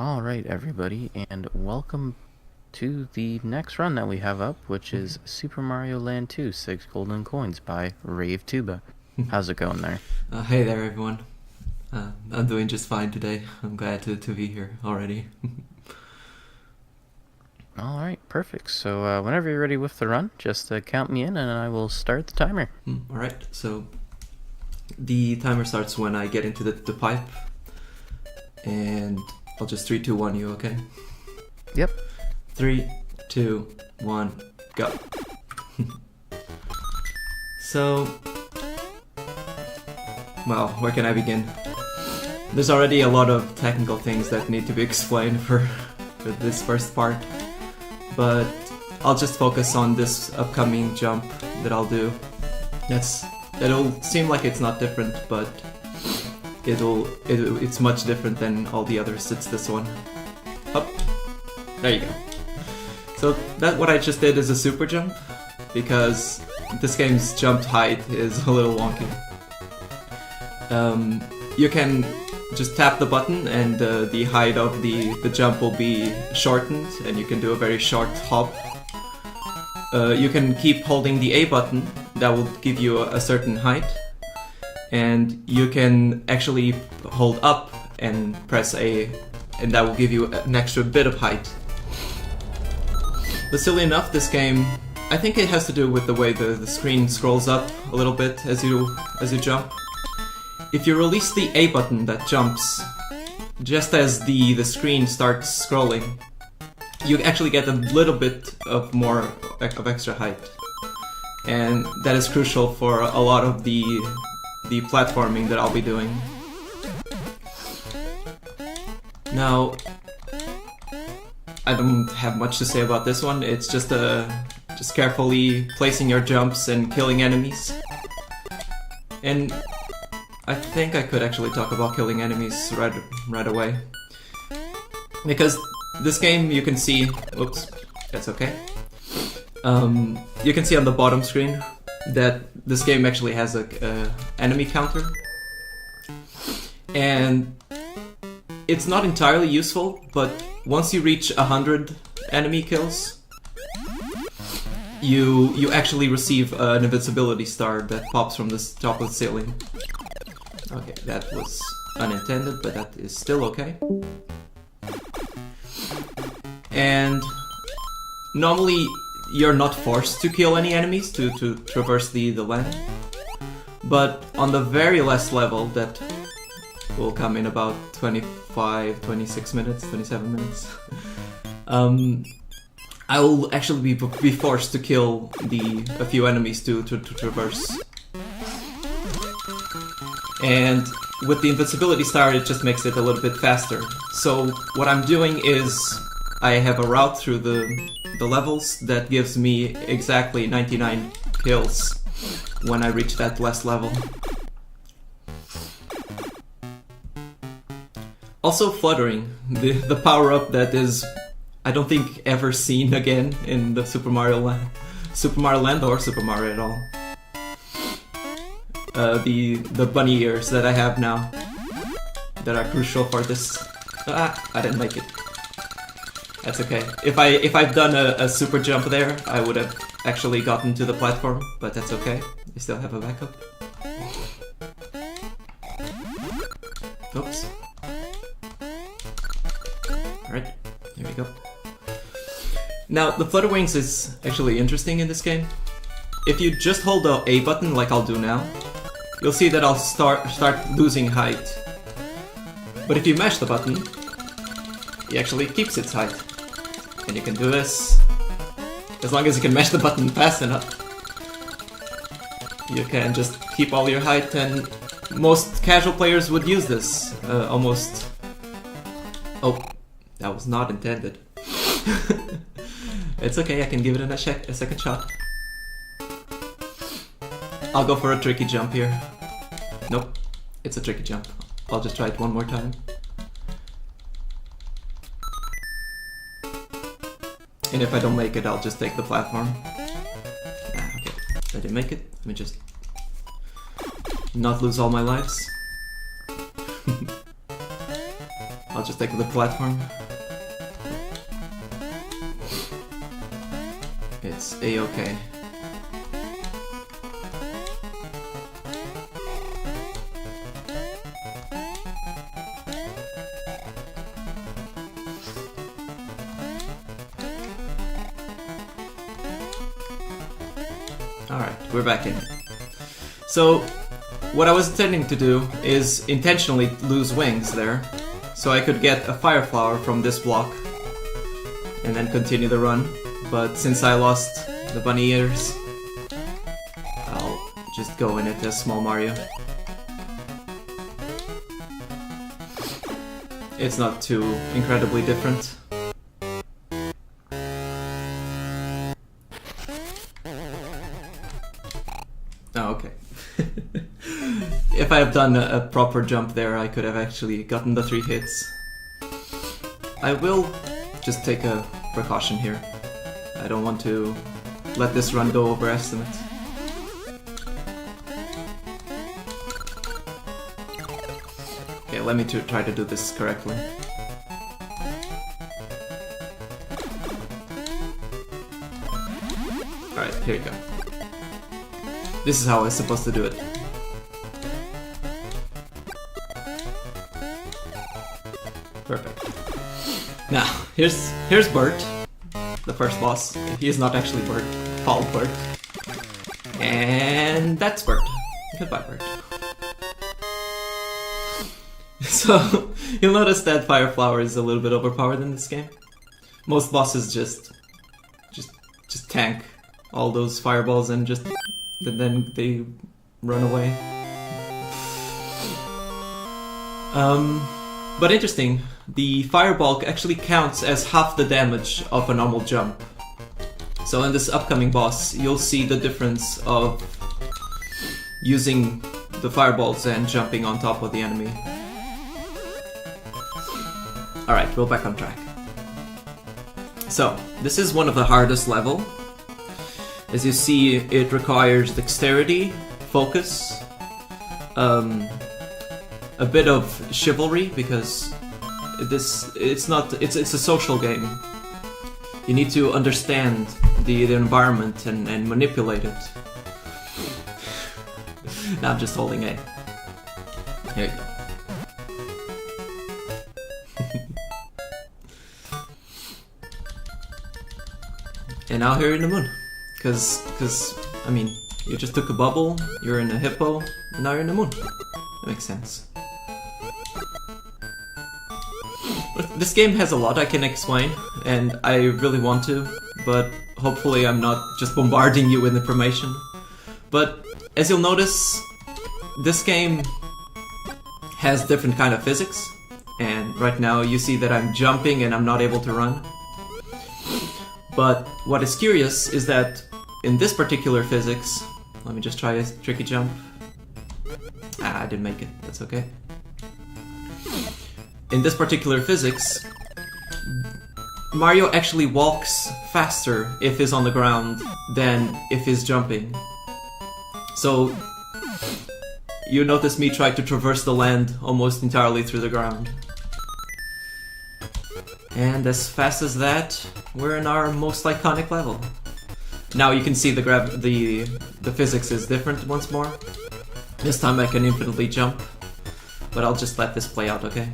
Alright everybody, and welcome to the next run that we have up, which is Super Mario Land 2, 6 Golden Coins by RaveTuba. How's it going there? Hey there everyone. I'm doing just fine today. I'm glad to be here already. Alright, perfect. So whenever you're ready with the run, just count me in and I will start the timer. Alright, so the timer starts when I get into the pipe. And I'll just 3, 2, 1 you, okay? Yep. 3, 2, 1, go. So, well, where can I begin? There's already a lot of technical things that need to be explained for this first part, but I'll just focus on this upcoming jump that I'll do. That'll seem like it's not different, but it's much different than all the others. It's this one. Up. There you go. So what I just did is a super jump, because this game's jump height is a little wonky. You can just tap the button and the height of the jump will be shortened, and you can do a very short hop. You can keep holding the A button, that will give you a certain height. And you can actually hold up and press A, and that will give you an extra bit of height. But silly enough, this game, I think it has to do with the way the screen scrolls up a little bit as you jump. If you release the A button that jumps, just as the screen starts scrolling, you actually get a little bit of extra height. And that is crucial for a lot of the platforming that I'll be doing. Now, I don't have much to say about this one. It's just carefully placing your jumps and killing enemies. And I think I could actually talk about killing enemies right away. Because this game, you can see... Oops, that's okay. You can see on the bottom screen that this game actually has a enemy counter, and it's not entirely useful, but once you reach 100 enemy kills, you actually receive an invincibility star that pops from the top of the ceiling. Okay, that was unintended, but that is still okay. And normally you're not forced to kill any enemies to traverse the land. But on the very last level, that will come in about 25, 26 minutes, 27 minutes, I will actually be forced to kill a few enemies to traverse. And with the invincibility star, it just makes it a little bit faster. So what I'm doing is I have a route through the levels that gives me exactly 99 kills when I reach that last level. Also fluttering, the power-up that is, I don't think, ever seen again in the Super Mario Land or Super Mario at all. The bunny ears that I have now that are crucial for this. I didn't make it. That's okay. If I've done a super jump there, I would have actually gotten to the platform, but that's okay. I still have a backup. Oops. Alright, there we go. Now, the flutter wings is actually interesting in this game. If you just hold the A button like I'll do now, you'll see that I'll start losing height. But if you mash the button, it actually keeps its height. And you can do this as long as you can mash the button fast enough. You can just keep all your height, and most casual players would use this almost... Oh, that was not intended. It's okay, I can give it a second shot. I'll go for a tricky jump here. Nope, it's a tricky jump. I'll just try it one more time. And if I don't make it, I'll just take the platform. Okay, I didn't make it. Let me just not lose all my lives. I'll just take the platform. It's a-okay. Alright, we're back in. So, what I was intending to do is intentionally lose wings there, so I could get a fire flower from this block and then continue the run. But since I lost the bunny ears, I'll just go in it as small Mario. It's not too incredibly different. Oh, okay. If I have done a proper jump there, I could have actually gotten the 3 hits. I will just take a precaution here. I don't want to let this run go over estimate. Okay, let me try to do this correctly. Alright, here you go. This is how I was supposed to do it. Perfect. Now, here's Bert, the first boss. He is not actually Bert, called Bert. And that's Bert. Goodbye, Bert. So, you'll notice that Fire Flower is a little bit overpowered in this game. Most bosses just tank all those fireballs and then they run away. But interesting, the fireball actually counts as half the damage of a normal jump. So in this upcoming boss, you'll see the difference of using the fireballs and jumping on top of the enemy. Alright, we're back on track. So, this is one of the hardest level. As you see, it requires dexterity, focus, a bit of chivalry, because it's a social game. You need to understand the environment and manipulate it. Now I'm just holding A. Here you go. And now here in the moon. Cause, I mean, you just took a bubble, you're in a hippo, and now you're in the moon. That makes sense. But this game has a lot I can explain, and I really want to, but hopefully I'm not just bombarding you with information. But as you'll notice, this game has different kind of physics, and right now you see that I'm jumping and I'm not able to run. But what is curious is that in this particular physics, let me just try a tricky jump. Ah, I didn't make it, that's okay. In this particular physics, Mario actually walks faster if he's on the ground than if he's jumping. So, you notice me try to traverse the land almost entirely through the ground. And as fast as that, we're in our most iconic level. Now you can see the physics is different once more. This time I can infinitely jump, but I'll just let this play out, okay?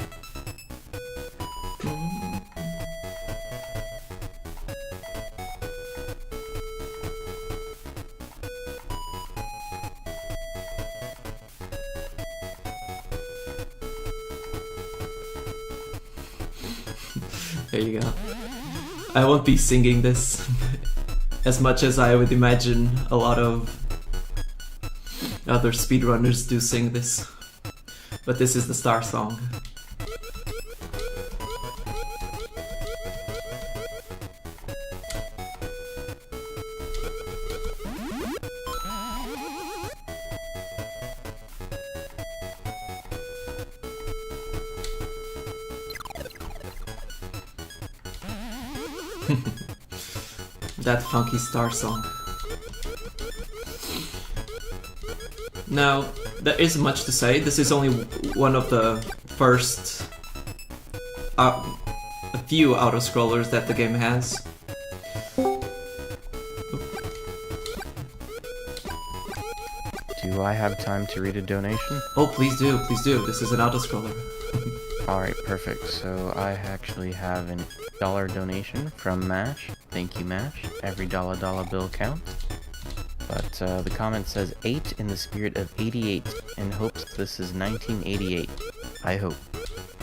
There you go. I won't be singing this as much as I would imagine a lot of other speedrunners do sing this. But this is the star song. That funky star song. Now, there isn't much to say. This is only one of the first a few auto-scrollers that the game has. Do I have time to read a donation? Oh, please do, please do. This is an auto-scroller. Alright, perfect. So I actually have an $1 donation from Mash. Thank you, Mash. Every dollar bill counts. But the comment says 8 in the spirit of 88 and hopes this is 1988. I hope.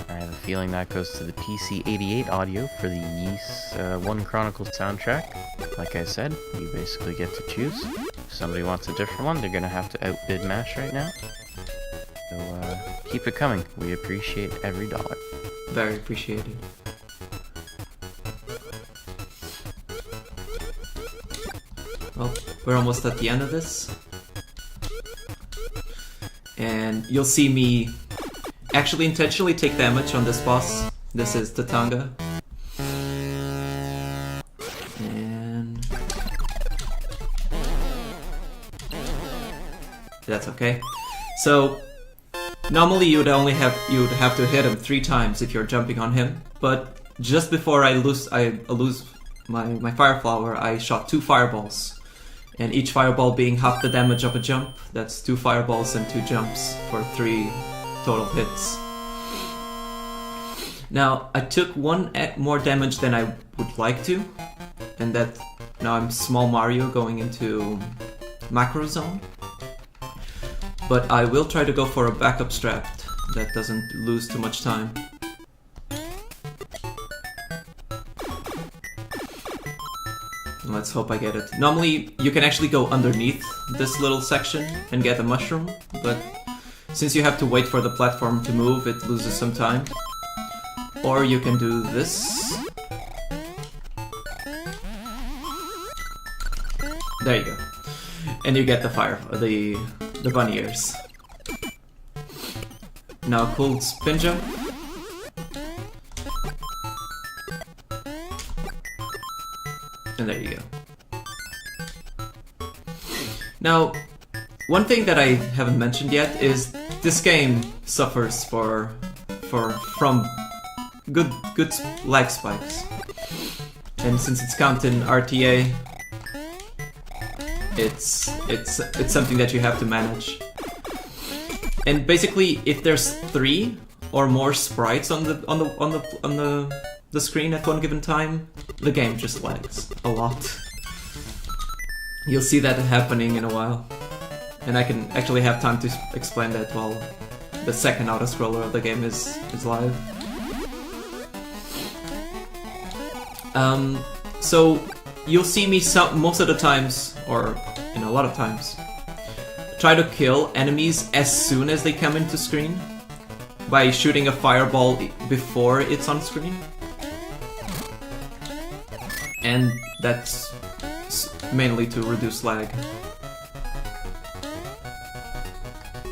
I have a feeling that goes to the PC-88 audio for the Ys 1 Chronicles soundtrack. Like I said, you basically get to choose. If somebody wants a different one, they're gonna have to outbid Mash right now. So keep it coming. We appreciate every dollar. Very appreciated. Well, we're almost at the end of this. And you'll see me actually intentionally take damage on this boss. This is Tatanga. And that's okay. So normally you'd have to hit him 3 times if you're jumping on him, but just before I lose my fire flower, I shot 2 fireballs. And each fireball being half the damage of a jump, that's 2 fireballs and 2 jumps for 3 total hits. Now, I took 1 more damage than I would like to, and that now I'm Small Mario going into Macro Zone. But I will try to go for a backup strat that doesn't lose too much time. Let's hope I get it. Normally, you can actually go underneath this little section and get a mushroom, but since you have to wait for the platform to move, it loses some time. Or you can do this. There you go. And you get the the bunny ears. Now cool spin jump. And there you go. Now, one thing that I haven't mentioned yet is this game suffers from good lag spikes. And since it's counted in RTA, it's something that you have to manage. And basically, if there's 3 or more sprites on the screen at one given time, the game just lags a lot. You'll see that happening in a while. And I can actually have time to explain that while the second auto-scroller of the game is live. So you'll see me most of the times, or a lot of times, try to kill enemies as soon as they come into screen by shooting a fireball before it's on screen. And that's mainly to reduce lag.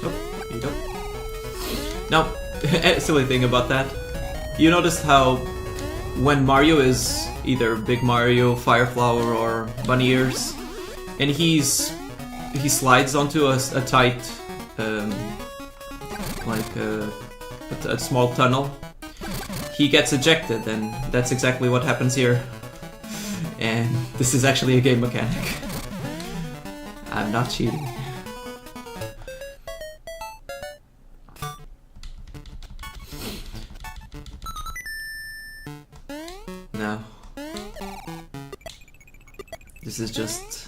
Oh, there you go. Now, a silly thing about that, you noticed how when Mario is either Big Mario, Fire Flower, or Bunny Ears, and he slides onto a tight, like a small tunnel, he gets ejected, and that's exactly what happens here. And this is actually a game mechanic. I'm not cheating. Now, this is just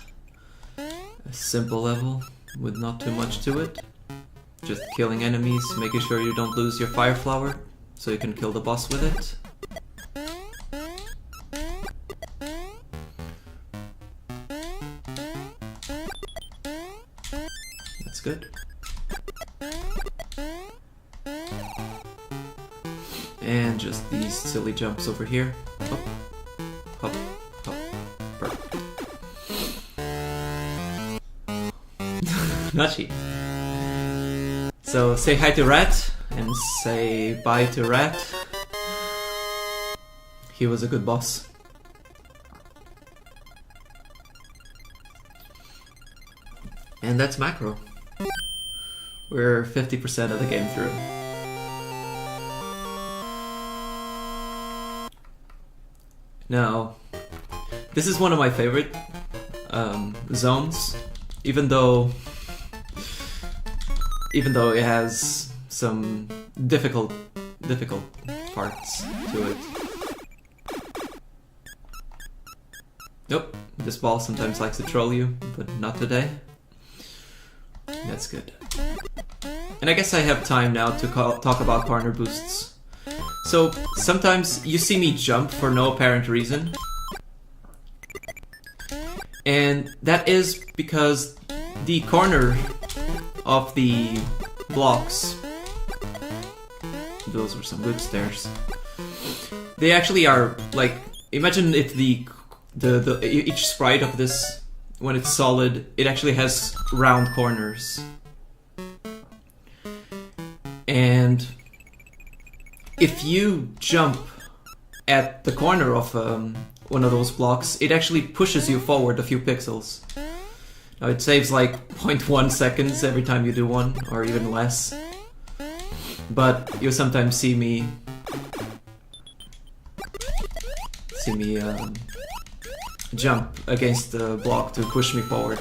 a simple level with not too much to it. Just killing enemies, making sure you don't lose your fire flower, so you can kill the boss with it. That's good. And just these silly jumps over here. Hop, hop, hop. Perfect. Not cheap. So say hi to Rat and say bye to Rat. He was a good boss. And that's Macro. We're 50% of the game through. Now, this is one of my favorite zones, even though it has some difficult parts to it. Nope, this ball sometimes likes to troll you, but not today. That's good. And I guess I have time now to talk about corner boosts. So, sometimes you see me jump for no apparent reason. And that is because the corner of the blocks, those were some good stairs, they actually are like, imagine if each sprite of this, when it's solid, it actually has round corners. And if you jump at the corner of one of those blocks, it actually pushes you forward a few pixels. Now it saves like 0.1 seconds every time you do one, or even less. But you'll sometimes see me jump against the block to push me forward.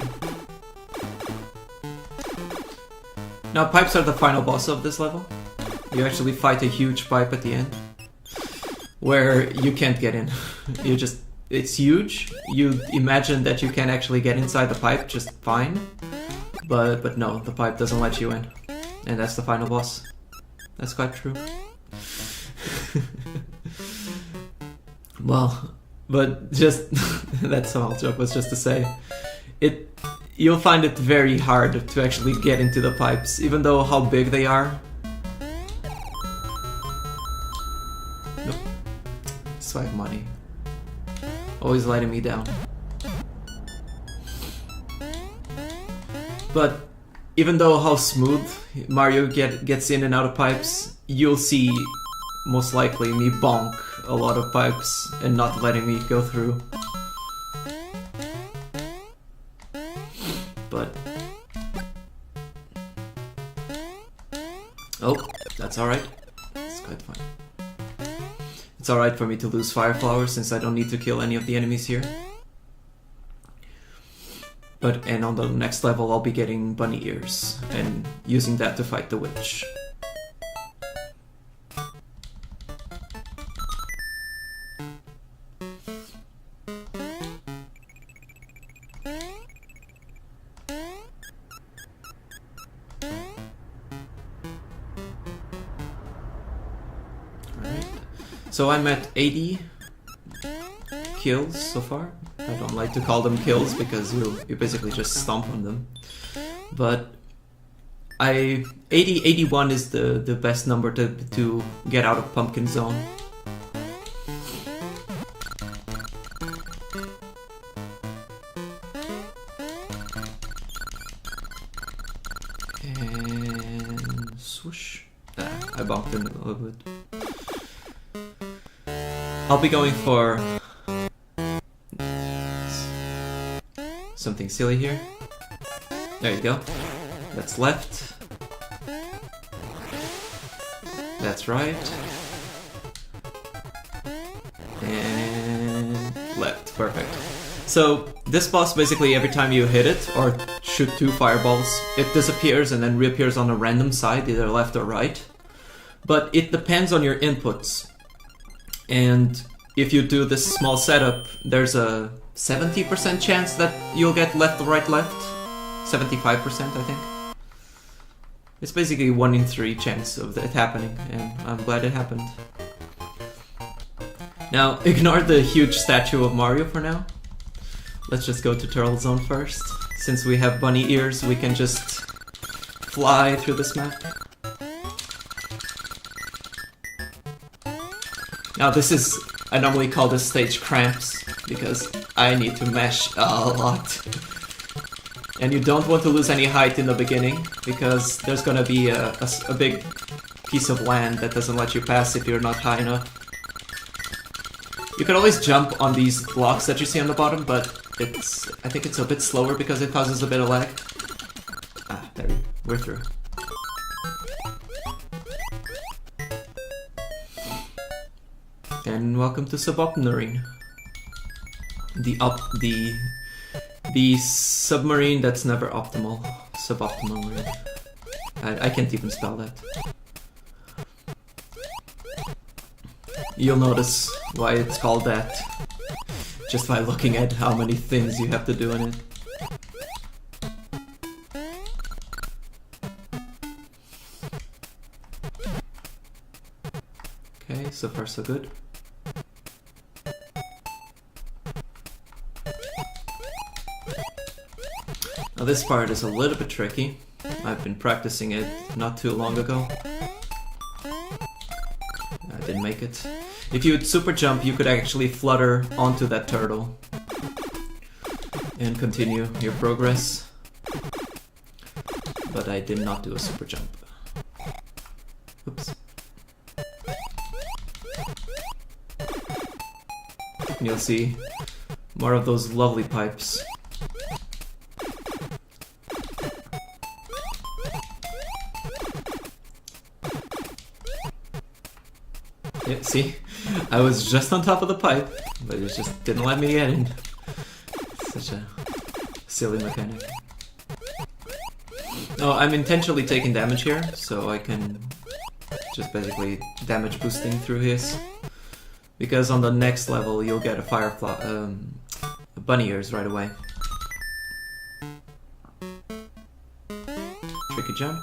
Now pipes are the final boss of this level. You actually fight a huge pipe at the end, where you can't get in. It's huge. You imagine that you can actually get inside the pipe just fine, but no, the pipe doesn't let you in. And that's the final boss. That's quite true. Well, but just that small joke was just to say, you'll find it very hard to actually get into the pipes, even though how big they are. Nope. Swag money. Always letting me down. But even though how smooth Mario gets in and out of pipes, you'll see most likely me bonk a lot of pipes and not letting me go through. But oh, that's alright. It's quite fine. It's alright for me to lose Fire Flower since I don't need to kill any of the enemies here. And on the next level I'll be getting bunny ears and using that to fight the witch. Alright, so I'm at 80 kills so far. I don't like to call them kills because you basically just stomp on them. But 81 is the best number to get out of Pumpkin Zone. And swoosh. I bumped in a little bit. I'll be going for something silly here. There you go. That's left. That's right. And left. Perfect. So this boss, basically every time you hit it or shoot 2 fireballs, it disappears and then reappears on a random side, either left or right. But it depends on your inputs. And if you do this small setup, there's a 70% chance that you'll get left, right, left. 75%, I think. It's basically 1 in 3 chance of it happening, and I'm glad it happened. Now, ignore the huge statue of Mario for now. Let's just go to Turtle Zone first. Since we have bunny ears, we can just fly through this map. Now this is, I normally call this stage cramps, because I need to mash a lot. And you don't want to lose any height in the beginning, because there's gonna be a big piece of land that doesn't let you pass if you're not high enough. You can always jump on these blocks that you see on the bottom, but I think it's a bit slower because it causes a bit of lag. Ah, there we're through. And welcome to Suboptimarine. the submarine that's never optimal. Suboptimal. I can't even spell that. You'll notice why it's called that just by looking at how many things you have to do in it. Okay, so far so good. Now this part is a little bit tricky. I've been practicing it not too long ago. I didn't make it. If you would super jump, you could actually flutter onto that turtle and continue your progress. But I did not do a super jump. Oops. And you'll see more of those lovely pipes. Yeah, see? I was just on top of the pipe, but it just didn't let me get in. Such a silly mechanic. Oh, I'm intentionally taking damage here, so I can just basically damage boosting through his. Because on the next level you'll get a bunny ears right away. Tricky jump.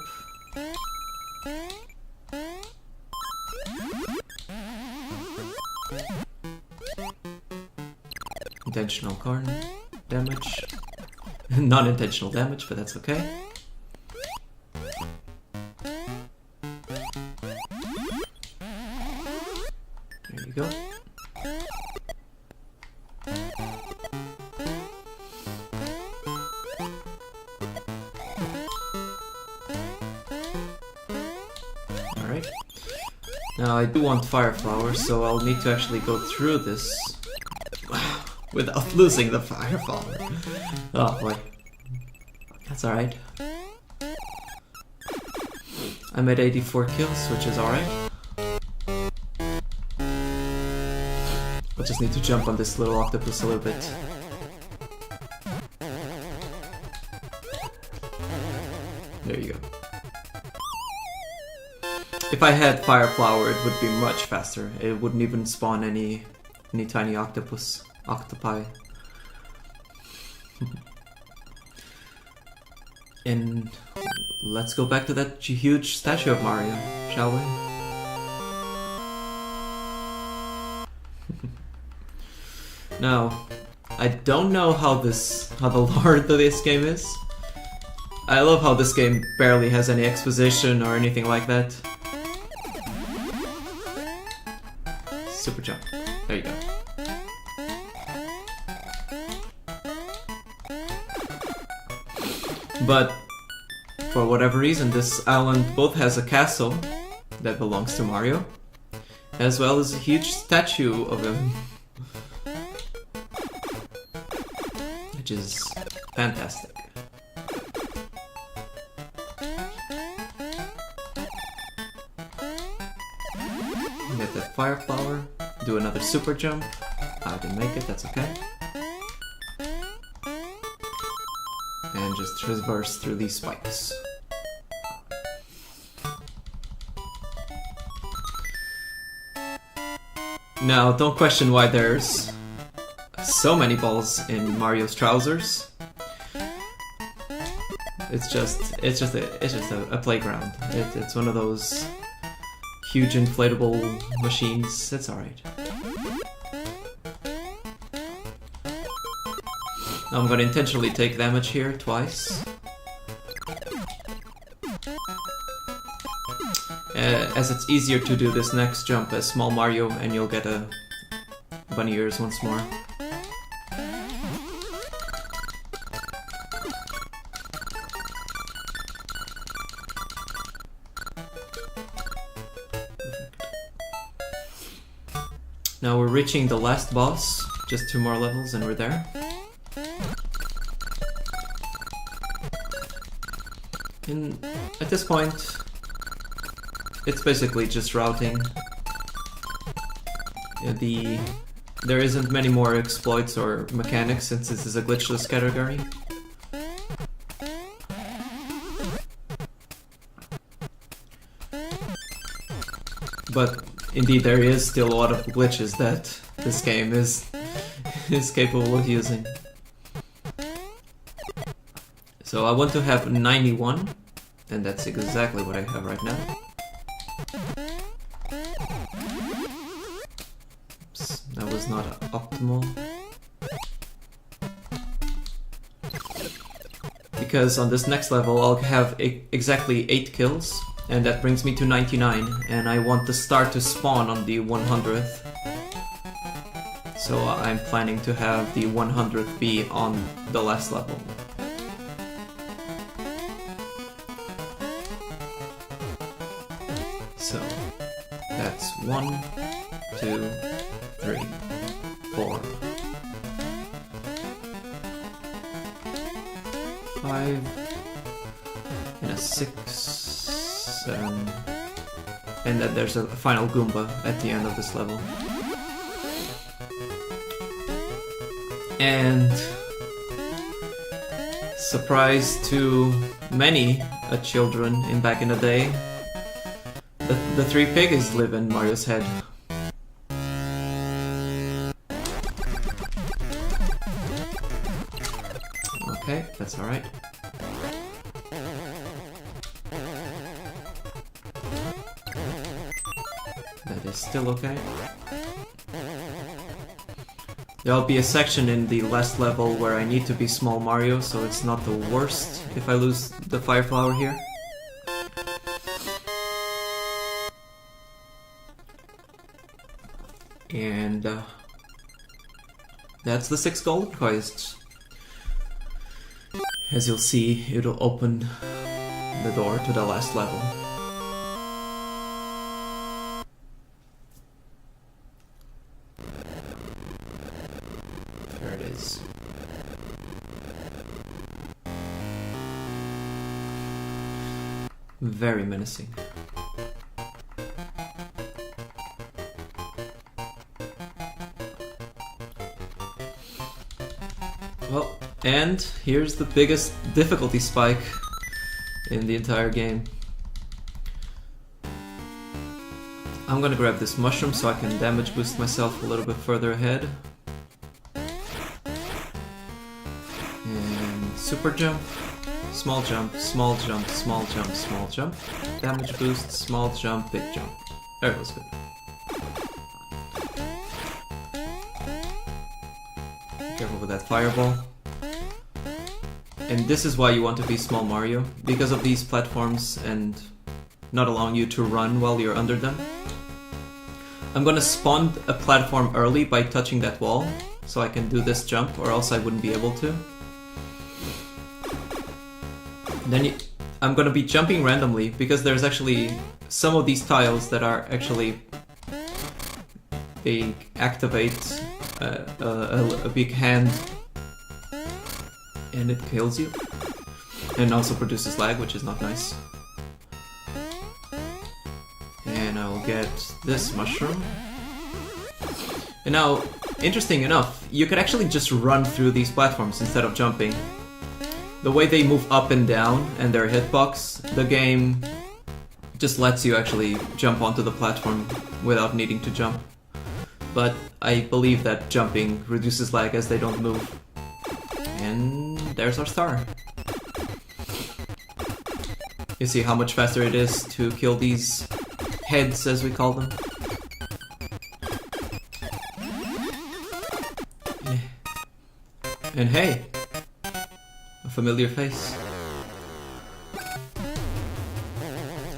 Intentional corn damage. Non-intentional damage, but that's okay. There you go. Alright. Now I do want fire flowers, so I'll need to actually go through this without losing the fire flower. Oh boy. That's alright. I made 84 kills, which is alright. I just need to jump on this little octopus a little bit. There you go. If I had fire flower, it would be much faster. It wouldn't even spawn any tiny octopi. And let's go back to that huge statue of Mario, shall we? Now, I don't know how the lore of this game is. I love how this game barely has any exposition or anything like that. Super jump. There you go. But for whatever reason, this island both has a castle that belongs to Mario, as well as a huge statue of him, which is fantastic. Get that fire flower, do another super jump. I didn't make it, that's okay. And just traverse through these spikes. Now, don't question why there's so many balls in Mario's trousers. It's just a playground. It's one of those huge inflatable machines. It's alright. Now I'm gonna intentionally take damage here twice. As it's easier to do this next jump as small Mario, and you'll get a bunny ears once more. Now we're reaching the last boss, just 2 more levels and we're there. And at this point, it's basically just routing the there isn't many more exploits or mechanics since this is a glitchless category. But indeed, there is still a lot of glitches that this game is capable of using. So I want to have 91, and that's exactly what I have right now. Oops, that was not optimal. Because on this next level I'll have exactly 8 kills, and that brings me to 99, and I want the star to spawn on the 100th. So I'm planning to have the 100th be on the last level. So that's 1, 2, 3, 4, 5, and a 6, 7, and then there's a final Goomba at the end of this level. And surprise to many children in back in the day, the 3 piggies live in Mario's head. Okay, that's alright. That is still okay. There'll be a section in the last level where I need to be small Mario, so it's not the worst if I lose the fire flower here. And that's the 6 golden coins. As you'll see, it'll open the door to the last level. There it is. Very menacing. Well, and here's the biggest difficulty spike in the entire game. I'm gonna grab this mushroom so I can damage boost myself a little bit further ahead. And super jump, small jump, small jump, small jump, small jump. Damage boost, small jump, big jump. There, it was good. Be careful with that fireball. And this is why you want to be small Mario, because of these platforms and not allowing you to run while you're under them. I'm gonna spawn a platform early by touching that wall, so I can do this jump, or else I wouldn't be able to. Then I'm gonna be jumping randomly, because there's actually some of these tiles that are actually... they activate a big hand, and it kills you. And also produces lag, which is not nice. And I'll get this mushroom. And now, interesting enough, you could actually just run through these platforms instead of jumping. The way they move up and down and their hitbox, the game just lets you actually jump onto the platform without needing to jump. But I believe that jumping reduces lag as they don't move. And there's our star. You see how much faster it is to kill these heads, as we call them. And hey, a familiar face.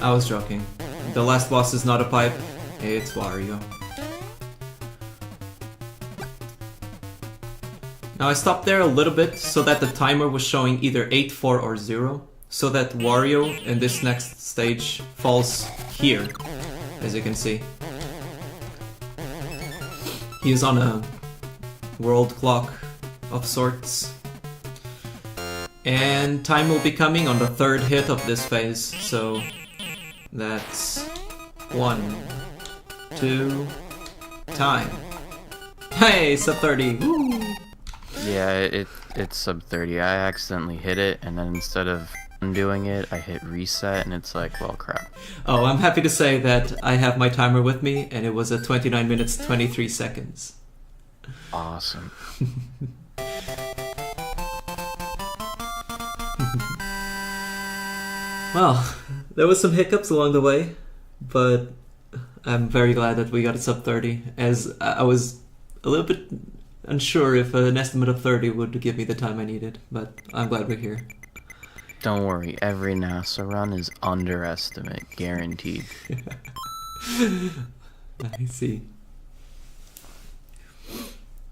I was joking. The last boss is not a pipe, it's Wario. Now I stopped there a little bit so that the timer was showing either 8, 4 or 0, so that Wario in this next stage falls here, as you can see. He is on a world clock of sorts. And time will be coming on the 3rd hit of this phase, so that's 1, 2, time. Hey, sub 30. Woo! Yeah, it's sub 30. I accidentally hit it, and then instead of undoing it, I hit reset, and it's like, well, crap. Oh, I'm happy to say that I have my timer with me, and it was at 29 minutes 23 seconds. Awesome. Well, there was some hiccups along the way, but I'm very glad that we got a sub 30, as I was a little bit unsure if an estimate of 30 would give me the time I needed, but I'm glad we're here. Don't worry, every NASA run is underestimate, guaranteed. I see.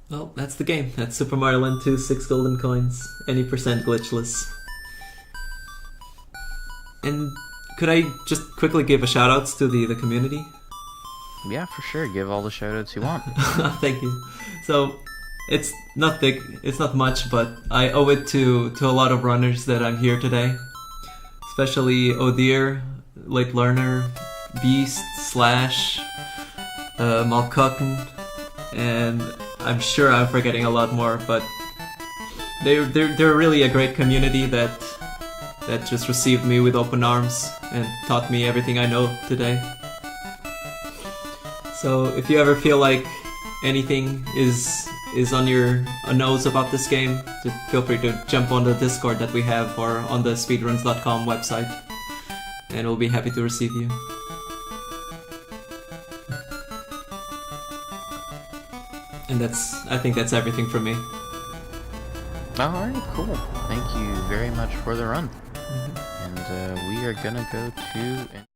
Well, that's the game. That's Super Mario Land 2, 6 golden coins, any percent glitchless. And could I just quickly give a shout outs to the community? Yeah, for sure. Give all the shoutouts you want. Thank you. So, it's not big, it's not much, but I owe it to a lot of runners that I'm here today. Especially Odir, Late Learner, Beast, Slash, Malcutten, and I'm sure I'm forgetting a lot more, but they're really a great community that just received me with open arms and taught me everything I know today. So if you ever feel like anything is on your nose about this game, just feel free to jump on the Discord that we have or on the speedruns.com website, and we'll be happy to receive you. And I think that's everything from me. Alright, cool. Thank you very much for the run. And we are gonna go to...